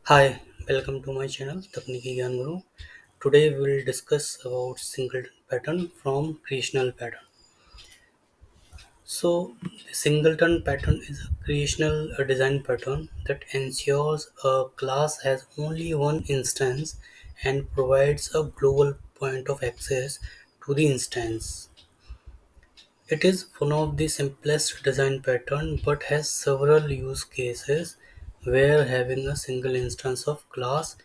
Hi, welcome to my channel Takniki Gyan Guru. Today we will discuss about singleton pattern from creational pattern. The singleton pattern is a creational design pattern that ensures a class has only one instance and provides a global point of access to the instance. It is one of the simplest design pattern but has several use cases where having a single instance of class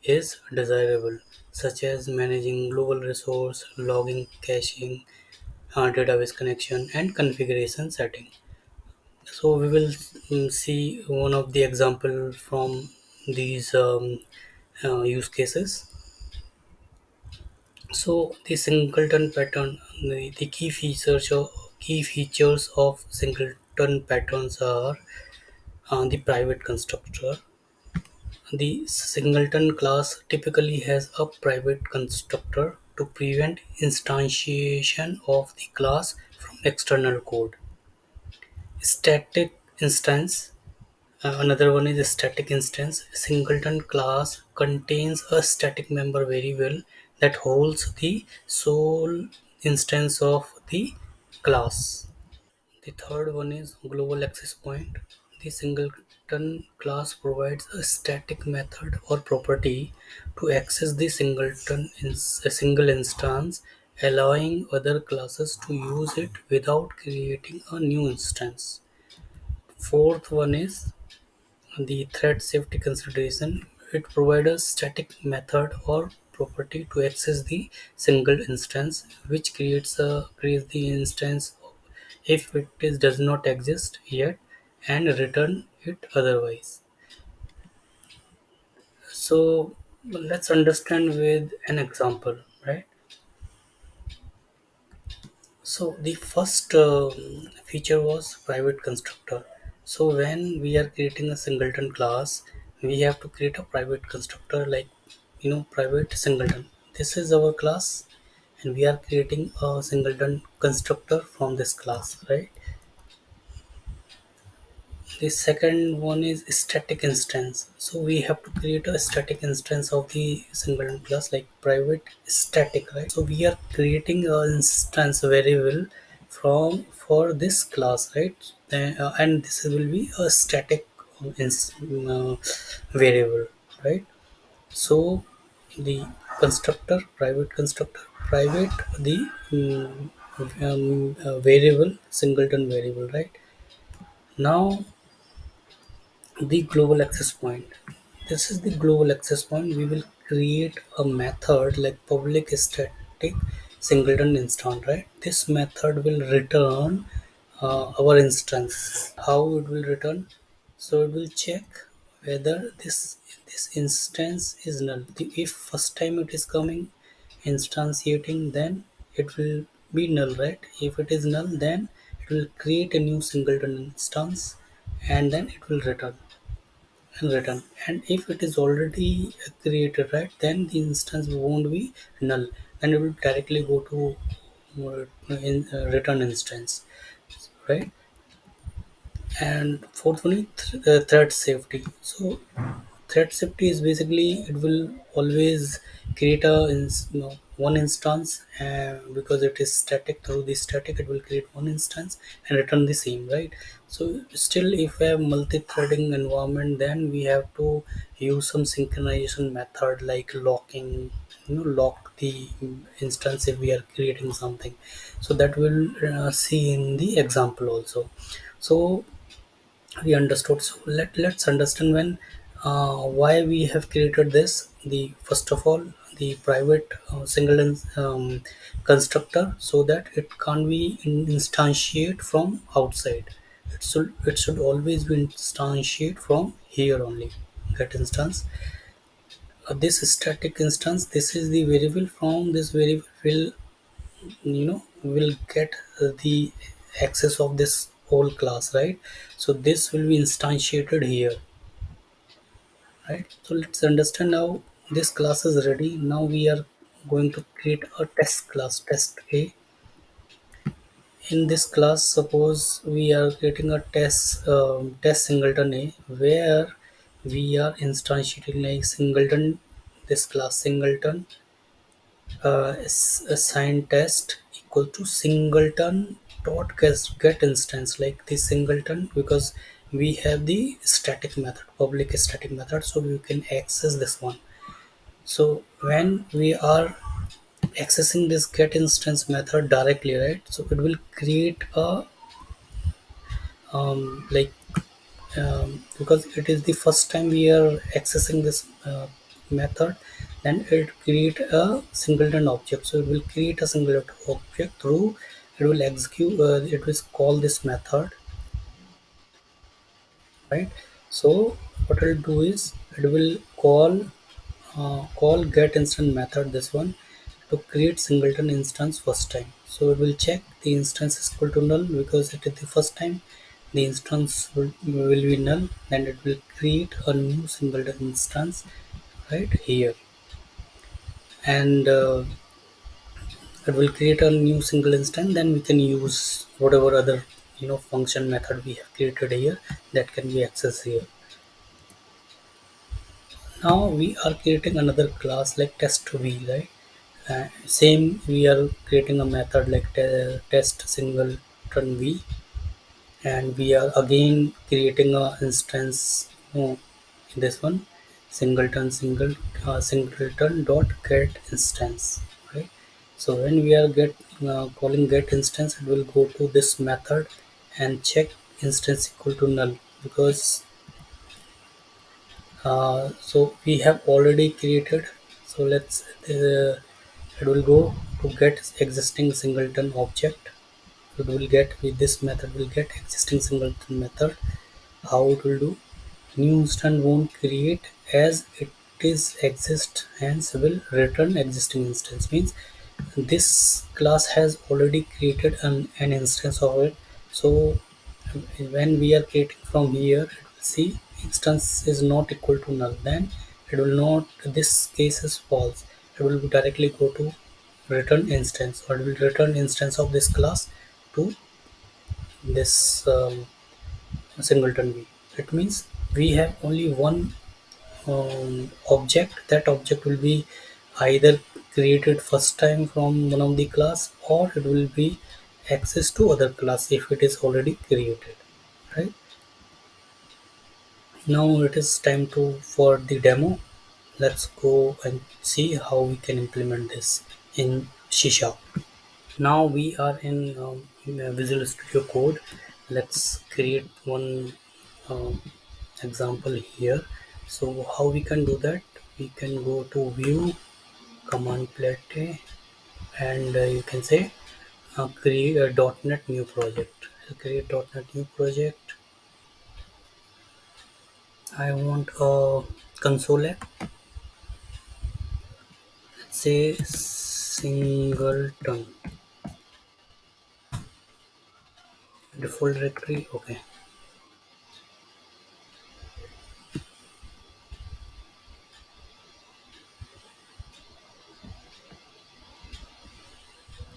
is desirable, such as managing global resource, logging, caching, database connection, and configuration setting. So we will see one of the example from these use cases. So the singleton pattern, the key features of singleton patterns are the private constructor. The singleton class typically has a private constructor to prevent instantiation of the class from external code. Static instance. Another one is a static instance. Singleton class contains a static member variable that holds the sole instance of the class. The third one is global access point. The singleton class provides a static method or property to access the singleton in a single instance, allowing other classes to use it without creating a new instance. Fourth one is the thread safety consideration. It provides a static method or property to access the single instance, which creates the instance if does not exist yet and return it otherwise. So let's understand with an example, right? So the first feature was private constructor. So when we are creating a singleton class, we have to create a private constructor like private singleton. This is our class, and we are creating a singleton constructor from this class, right? The second one is static instance. So we have to create a static instance of the singleton class like private static, right? So we are creating an instance variable from for this class, right? And this will be a static variable, right? So the private the variable singleton variable, right? Now the global access point. This is the global access point. We will create a method like public static singleton instance, right? This method will return our instance. How it will return? So it will check whether this instance is null. If first time it is coming instantiating, then it will be null, right? If it is null, then it will create a new singleton instance and then it will return. And if it is already created, right, then the instance won't be null, then it will directly go to return instance, right? And fourth one is thread safety. So thread safety is basically it will always create one instance, because it is static. Through the static it will create one instance and return the same, right? So still if we have multi-threading environment, then we have to use some synchronization method like locking, lock the instance if we are creating something. So that will see in the example also. So we understood. So let's understand when why we have created this. The first of all, the private single constructor, so that it can't be instantiate from outside. It should always be instantiate from here only, that instance. This static instance, this is the variable. From this variable will get the access of this whole class, right? So this will be instantiated here, right? So let's understand now. This class is ready. Now we are going to create a test class, test A. In this class, suppose we are creating a test singleton A, where we are instantiating like singleton, this class singleton assign test equal to singleton dot get instance, like the singleton, because we have the static method, public static method, so we can access this one. So when we are accessing this get instance method directly, right, so it will create a like because it is the first time we are accessing this method, then it create a singleton object. So it will create a singleton object through, it will execute, it will call this method, right. So what it will do is it will call get instant method, this one, to create singleton instance first time. So it will check the instance is equal to null because it is the first time the instance will be null. Then it will create a new singleton instance right here, and it will create a new single instance. Then we can use whatever other function method we have created here that can be accessed here. Now we are creating another class like test v, right. Same, we are creating a method like test singleton v, and we are again creating a instance, in this one, singleton dot get instance, right. So when we are calling get instance, it will go to this method and check instance equal to null, because so we have already created. So let's it will go to get existing singleton object. It will get, with this method will get existing singleton method. How it will do, new instance won't create as it is exist, hence will return existing instance, means this class has already created an instance of it. So when we are creating from here, it will see instance is not equal to null, then it will not, this case is false, it will directly go to return instance, or it will return instance of this class to this singleton v. It means we have only one object. That object will be either created first time from one of the class, or it will be access to other class if it is already created, right. Now it is time to for the demo. Let's go and see how we can implement this in C Sharp. Now we are in Visual Studio Code. Let's create one example here. So how we can do that, we can go to view, command plate, and you can say create a .NET new project. So create .NET new project. I want a console app. Let's say singleton default directory. Okay.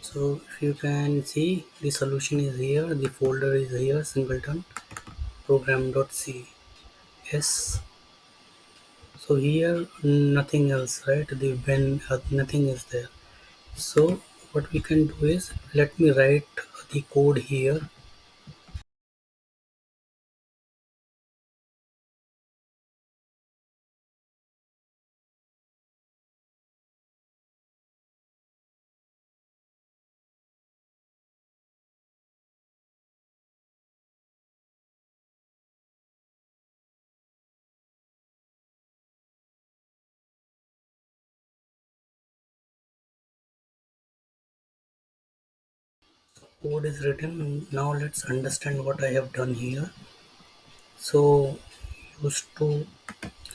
So if you can see, the solution is here, the folder is here, singleton program.c. Yes. So here nothing else, right? The when nothing is there. So what we can do is, let me write the code here. Code is written. Now let's understand what I have done here. So use to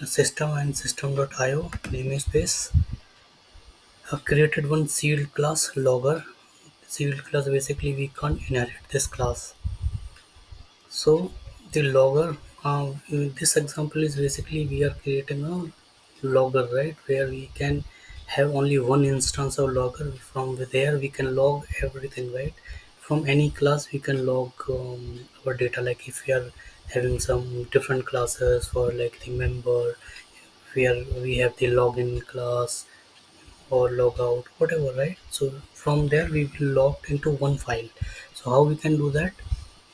system and system.io namespace. I've created one sealed class logger. Sealed class, basically we can't inherit this class. So the logger, in this example is basically we are creating a logger, right, where we can have only one instance of logger. From there we can log everything, right. From any class we can log our data, like if we are having some different classes for like the member, where we have the login class or logout, whatever, right? So from there we will log into one file. So how we can do that?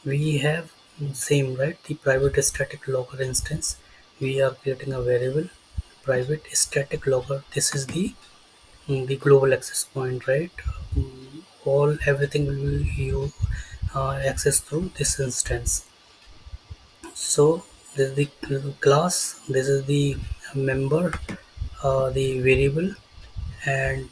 We have same, right, the private static logger instance. We are creating a variable private static logger. This is the global access point, right? All everything will be you access through this instance. So this is the class, this is the member, the variable, and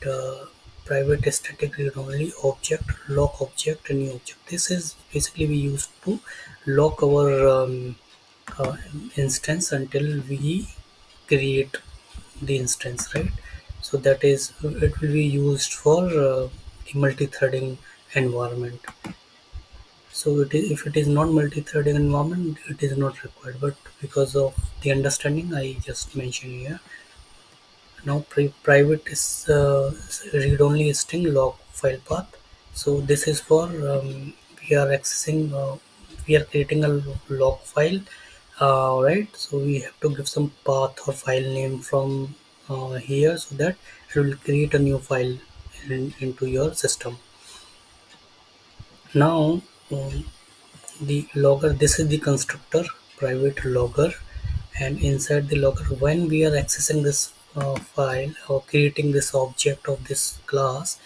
private static read only object, lock object, and new object. This is basically we used to lock our uh, instance until we create the instance, right? So that is, it will be used for the multi-threading environment. So it is, if it is not multi-threading environment, it is not required, but because of the understanding I just mentioned here. Now private is read-only string log file path. So this is for we are accessing, we are creating a log file, right? So we have to give some path or file name from here, so that it will create a new file into your system. Now the logger, this is the constructor private logger, and inside the logger, when we are accessing this file or creating this object of this class,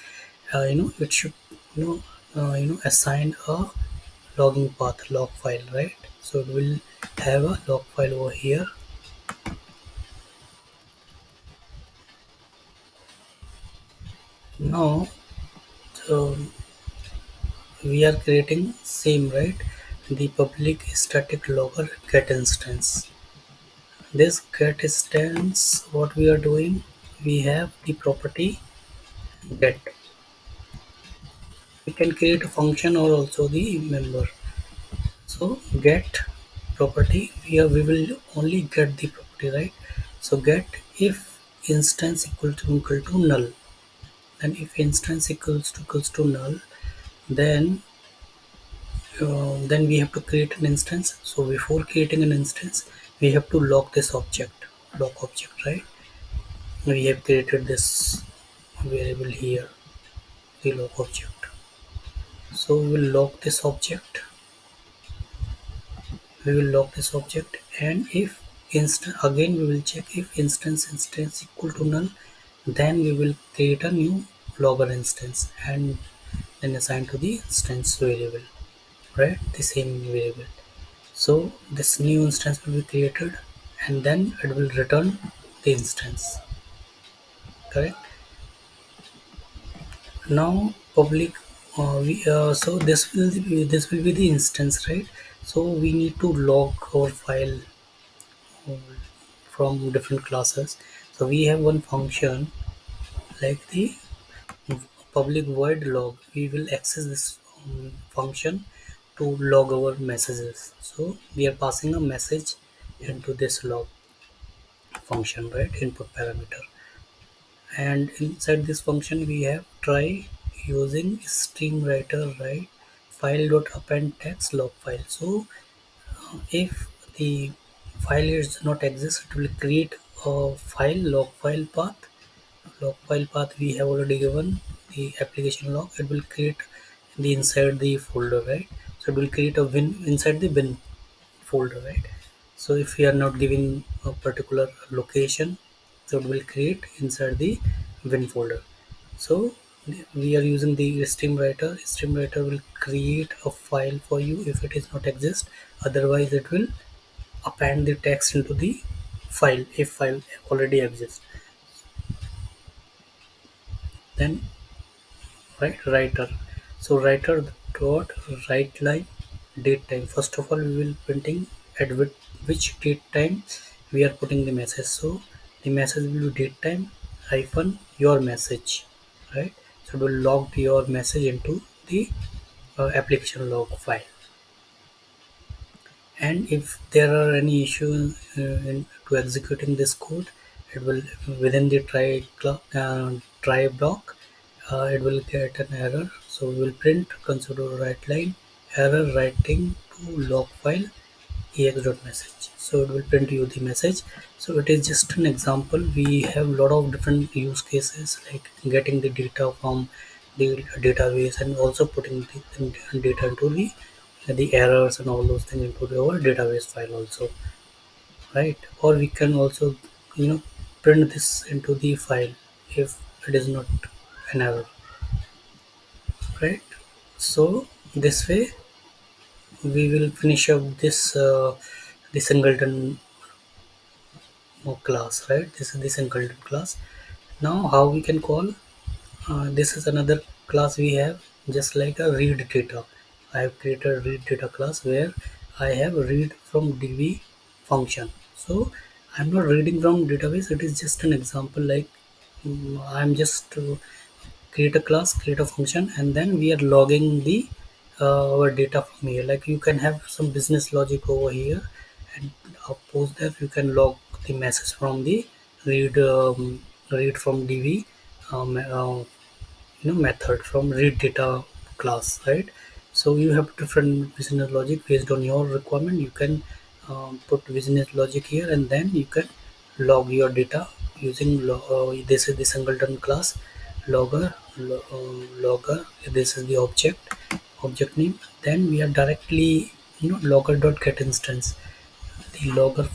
it should assign a logging path log file, right? So it will have a log file over here. Now so we are creating same, right, the public static logger get instance. This get instance, what we are doing, we have the property get. We can create a function or also the member. So get property, here we will only get the property, right? So get if instance equal to null. Then if instance equals to null, then then we have to create an instance. So before creating an instance, we have to lock this object, lock object, right? We have created this variable here, the lock object. So we will lock this object, and if instant, again we will check if instance equal to null, then we will create a new logger instance and then assign to the instance variable, right, the same variable. So this new instance will be created, and then it will return the instance, correct? Now public, so this will be the instance, right? So we need to log our file uh, from different classes. So we have one function like the public void log. We will access this function to log our messages. So we are passing a message into this log function, right, input parameter. And inside this function we have try using stream writer, right, file dot append text log file. So if the file is not exist, it will create a file log file path. Log file path we have already given the application log. It will create the inside the folder, right? So it will create a win inside the bin folder, right? So if we are not giving a particular location, so it will create inside the win folder. So we are using the stream writer. Stream writer will create a file for you if it is not exist. Otherwise, it will append the text into the file if file already exists. Then right writer. So writer dot write line date time. First of all, we will printing at which date time we are putting the message. So the message will be date time hyphen your message, right? So it will log your message into the application log file. And if there are any issues to executing this code, it will within the try block, it will get an error. So we will print console write line error writing to log file ex.message, so it will print you the message. So it is just an example. We have a lot of different use cases, like getting the data from the database and also putting the data into the errors and all those things into our database file also, right? Or we can also, you know, print this into the file if it is not an error, right? So this way we will finish up this the singleton class, right? This is the singleton class. Now how we can call, this is another class we have, just like a read data. I have created a read data class where I have read from db function. So I'm not reading from database, it is just an example, like I'm just create a class, create a function, and then we are logging the our data from here. Like you can have some business logic over here, and post that you can log the message from the read read from db method from read data class, right? So you have different business logic based on your requirement. You can put business logic here, and then you can log your data using this is the singleton class logger logger. This is the object name. Then we are directly, logger dot get instance, the logger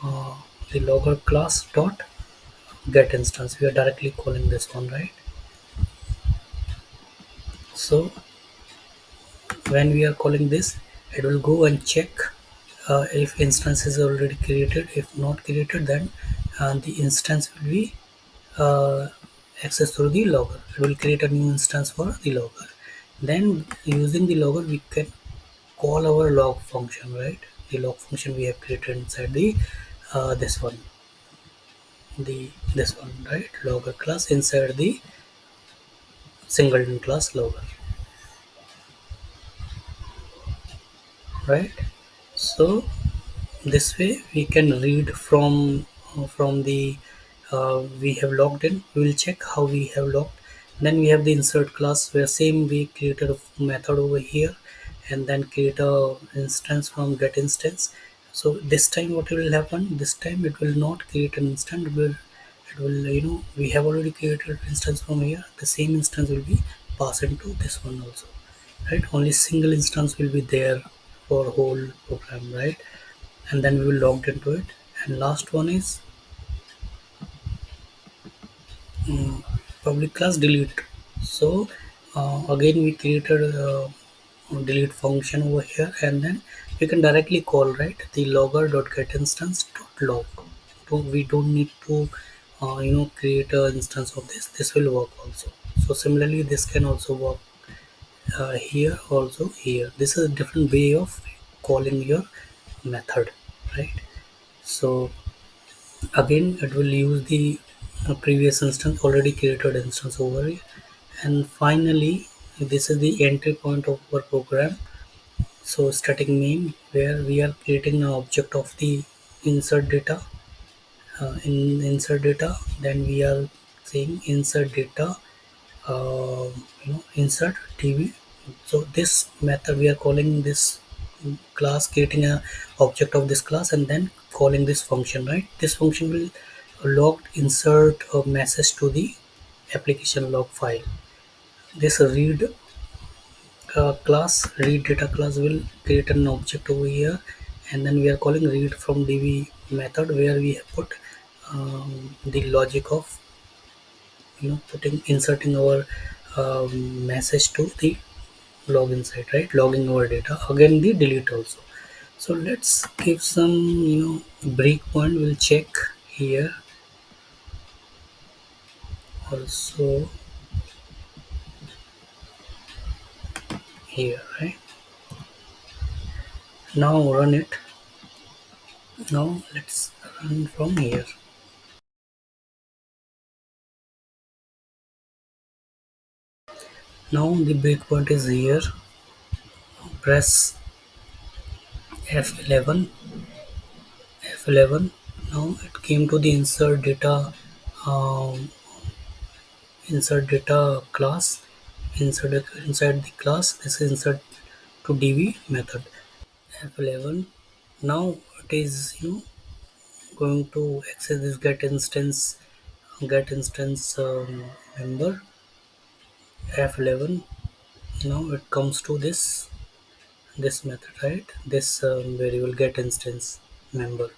uh, the logger class dot get instance. We are directly calling this one, right? So when we are calling this, it will go and check if instance is already created. If not created, then the instance will be uh, accessed through the logger. It will create a new instance for the logger. Then using the logger we can call our log function, right? The log function we have created inside the this one, this one, right? Logger class inside the singleton class logger, right? So this way we can read from the we have logged in. We will check how we have logged. Then we have the insert class where same we created a method over here, and then create a instance from get instance. So this time what will happen, this time it will not create an instance. It will we have already created instance from here. The same instance will be passed into this one also, right? Only single instance will be there for whole program, right? And then we will log into it. And last one is public class delete. So again we created a delete function over here, and then we can directly call, right, the logger dot get instance dot log. So we don't need to create an instance of this will work also. So similarly this can also work here, also here. This is a different way of calling your method, right? So again it will use the previous instance, already created instance over here. And finally this is the entry point of our program. So static main, where we are creating an object of the insert data. In insert data, then we are saying insert data, insert tv. So this method we are calling this class, creating a object of this class, and then calling this function, right? This function will log insert a message to the application log file. This read data class will create an object over here, and then we are calling read from db method, where we have put the logic of putting inserting our message to the login site, right? Logging our data. Again the delete also. So let's give some breakpoint. We'll check here also, here, right? Now run it. Now let's run from here. Now the breakpoint is here. Press F11. F11. Now it came to the um, insert data class. Inside the class. This is insert to db method. F11. Now it is going to access this get instance member F11. Now it comes to this method, right? This variable get instance member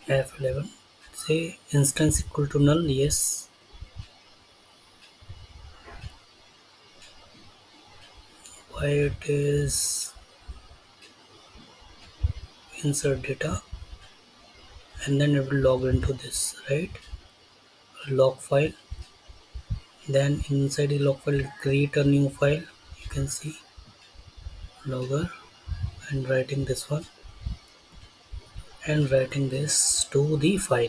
F11. Say instance equal to null. Yes. Why it is insert data, and then it will log into this, right? Log file. Then inside the log file create a new file. You can see logger and writing this one and writing this to the file.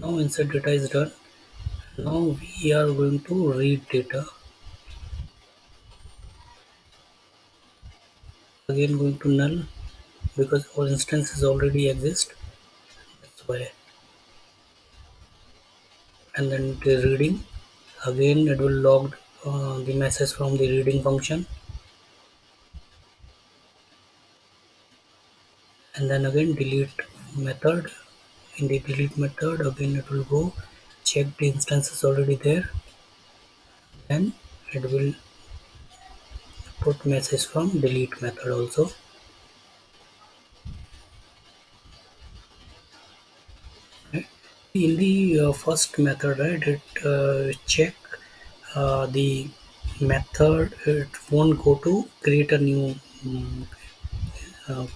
Now insert data is done. Now we are going to read data. Again going to null because our instances already exist. That's why. And then the reading. Again it will log the message from the reading function. And then again delete method. In the delete method again it will go check the instances already there, and it will put message from delete method also, right? In the first method, right, it check the method. It won't go to create a new mm, uh,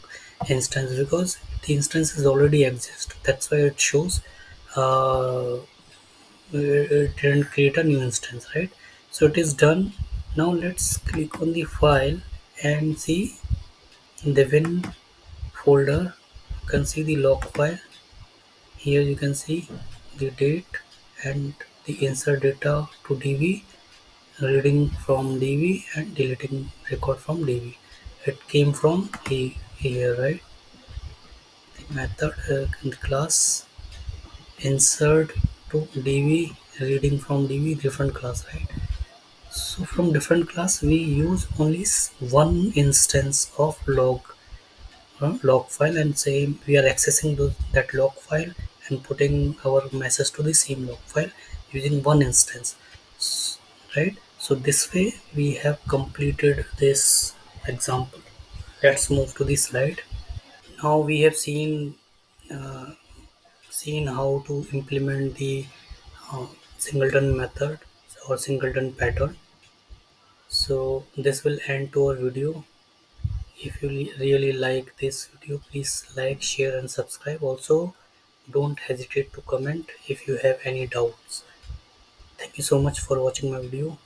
instance because the instances already exist. That's why it shows uh, it didn't create a new instance, right? So it is done. Now let's click on the file and see the win folder. You can see the log file. Here you can see the date and the insert data to DB, reading from DB and deleting record from DB. It came from here, right? The method in the class insert to DB, reading from DB, different class, right? So from different class we use only one instance of log file, and say we are accessing that log file and putting our message to the same log file using one instance, right? So this way we have completed this example. Let's move to the slide. Now we have seen how to implement the uh, singleton method or singleton pattern. So this will end to our video. If you really like this video, please like, share and subscribe. Also, don't hesitate to comment if you have any doubts. Thank you so much for watching my video.